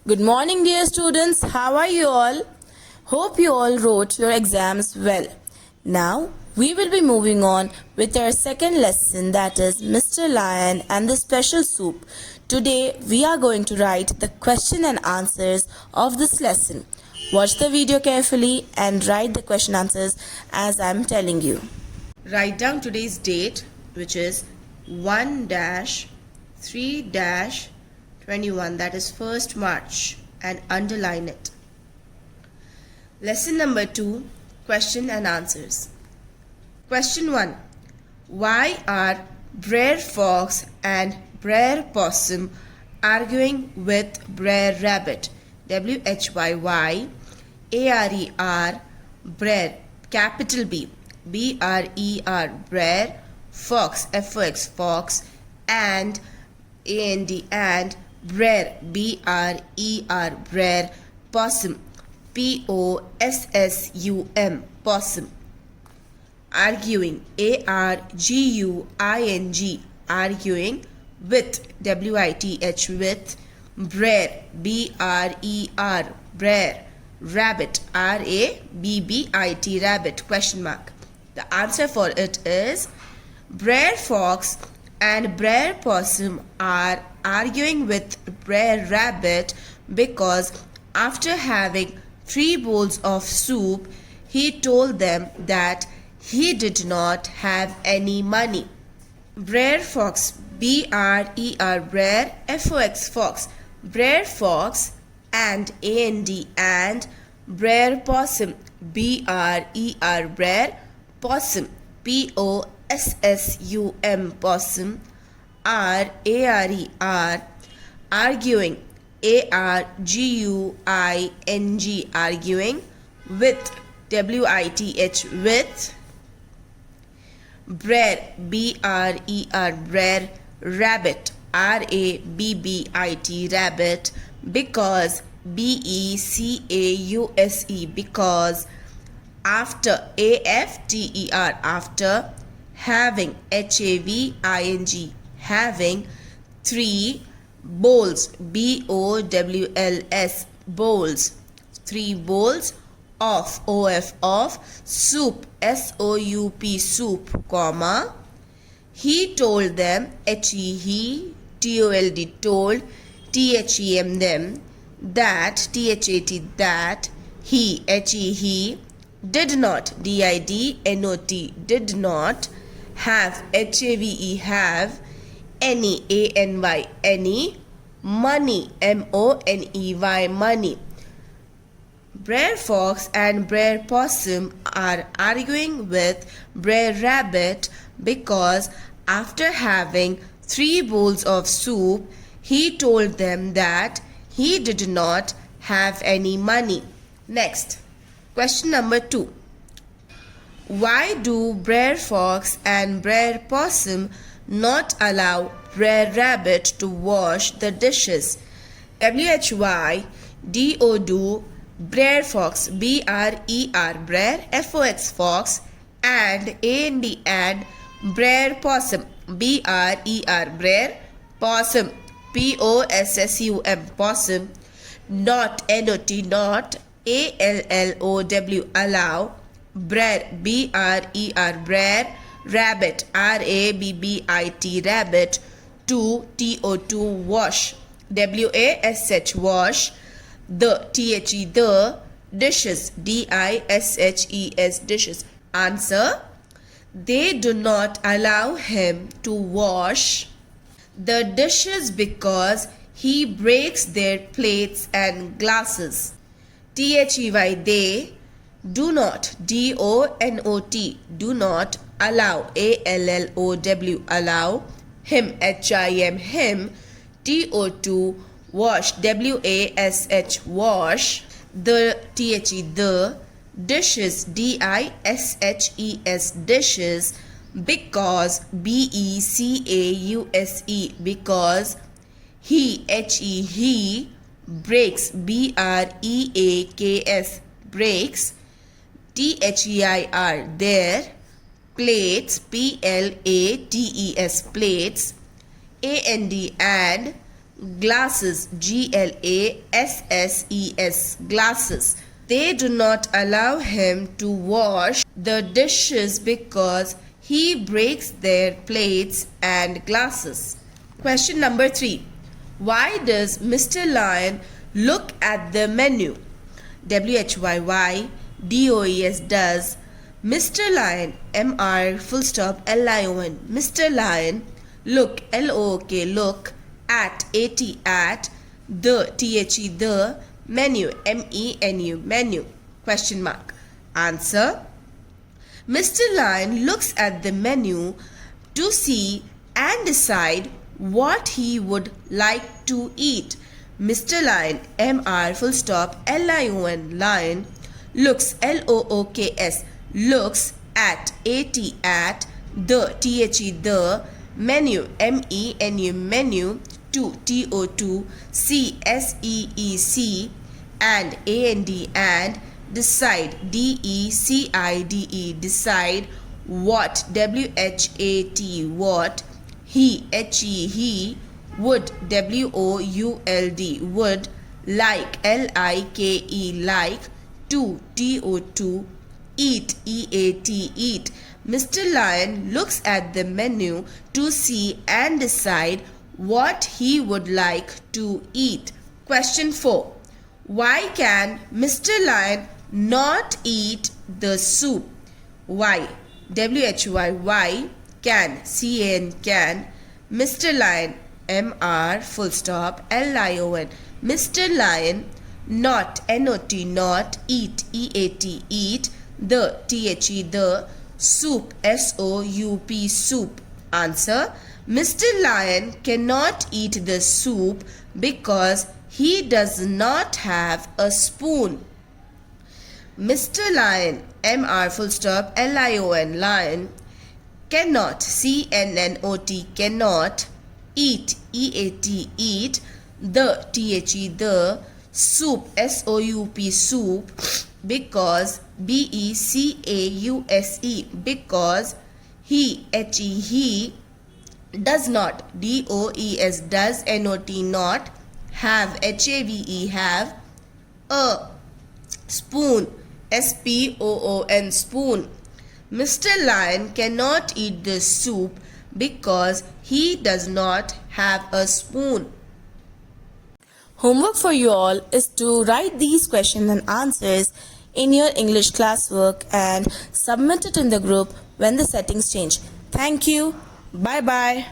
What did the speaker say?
Good morning, dear students. How are you all? Hope you all wrote your exams well. Now, we will be moving on with our second lesson, that is Mr. Lion and the Special Soup. Today, we are going to write the question and answers of this lesson. Watch the video carefully and write the question answers as I am telling you. Write down today's date, which is 1-3-21, that is 1st March, and underline it. Lesson number 2, question and answers. Question 1. Why are Brer Fox and Brer Possum arguing with Brer Rabbit? WHYY-ARER, Brer, capital B, BRER, Brer, Fox, FOX, Fox, and AND, and Brer, BRER, Brer, Possum, POSSUM, Possum. Arguing, ARGUING, arguing with, WITH, with Brer, BRER, Brer, Rabbit, RABBIT, Rabbit, question mark. The answer for it is Brer Fox and Brer Possum are arguing with Brer Rabbit because after having 3 bowls of soup, he told them that he did not have any money. Brer Fox, BRER, Brer, FOX, Fox, Brer Fox, and AND, and Brer Possum, BRER, Brer Possum, POSSUM, Possum, RARER, arguing, ARGUING, arguing with, WITH, with Brer, BRER, Brer, Rabbit, RABBIT, Rabbit, because, BECAUSE, because after, AFTER, after having, HAVING, having 3 bowls, BOWLS, bowls, 3 bowls of soup, SOUP, soup, comma, he told them, he, TOLD, told, THEM, them, that, THAT, that, he, he, did not, DIDNOT, did not, have, HAVE, have, any, ANY, any, money, MONEY, money. Brer Fox and Brer Possum are arguing with Brer Rabbit because after having 3 bowls of soup, he told them that he did not have any money. Next, question number 2. Why do Brer Fox and Brer Possum not allow Brer Rabbit to wash the dishes? WHYDO, Brer Fox, BRER, Brer, FOX, Fox, and and Brer Possum, BRER, Brer, Possum, POSSUM, Possum, not, NOT, not, ALLOW, allow, Brer, BRER, Brer, Rabbit, RABBIT, Rabbit, to, TO2, wash, WASH, wash, the, the, dishes, DISHES, dishes. Answer, they do not allow him to wash the dishes because he breaks their plates and glasses. THEY, they do not, DONOT, do not, allow, ALLOW, allow, him, HIM, him, TO2, wash, WASH, wash, the, the, dishes, DISHES, dishes, because, BECAUSE, because he, he, breaks, BREAKS, breaks, THEIR, their, plates, PLATES, plates, AND, Glasses, Glasses, glasses. They do not allow him to wash the dishes because he breaks their plates and glasses. Question number 3. Why does Mr. Lion look at the menu? WHYY, DOES does. Mr. Lion, MR full stop LION. Mr. Lion, look, LOOK, look, at the the menu menu question mark. Answer: Mr. Lion looks at the menu to see and decide what he would like to eat. Mr. Lion, MR full stop LION, lion, looks, LOOKS, looks at the the menu menu to CSEEC and and decide decide what what he would would like like to eat eat. Mr. Lion looks at the menu to see and decide what he would like to eat. Question 4. Why can Mr. Lion not eat the soup? Why? WHY can, CAN can. Mr. Lion, MR full stop LION. Mr. Lion not, NOT not, eat eat, the the soup, SOUP, soup. Answer: Mr. Lion cannot eat the soup because he does not have a spoon. Mr. Lion, MR full stop LION, lion, cannot, CNNOT, cannot, eat eat, the the soup, SOUP, soup, because BECAUSE, because he does not, DOES does, NOT not, have, HAVE have, a spoon, SPOON, spoon. Mr. Lion cannot eat the soup because he does not have a spoon. Homework for you all is to write these questions and answers in your English classwork and submit it in the group when the settings change. Thank you. Bye bye.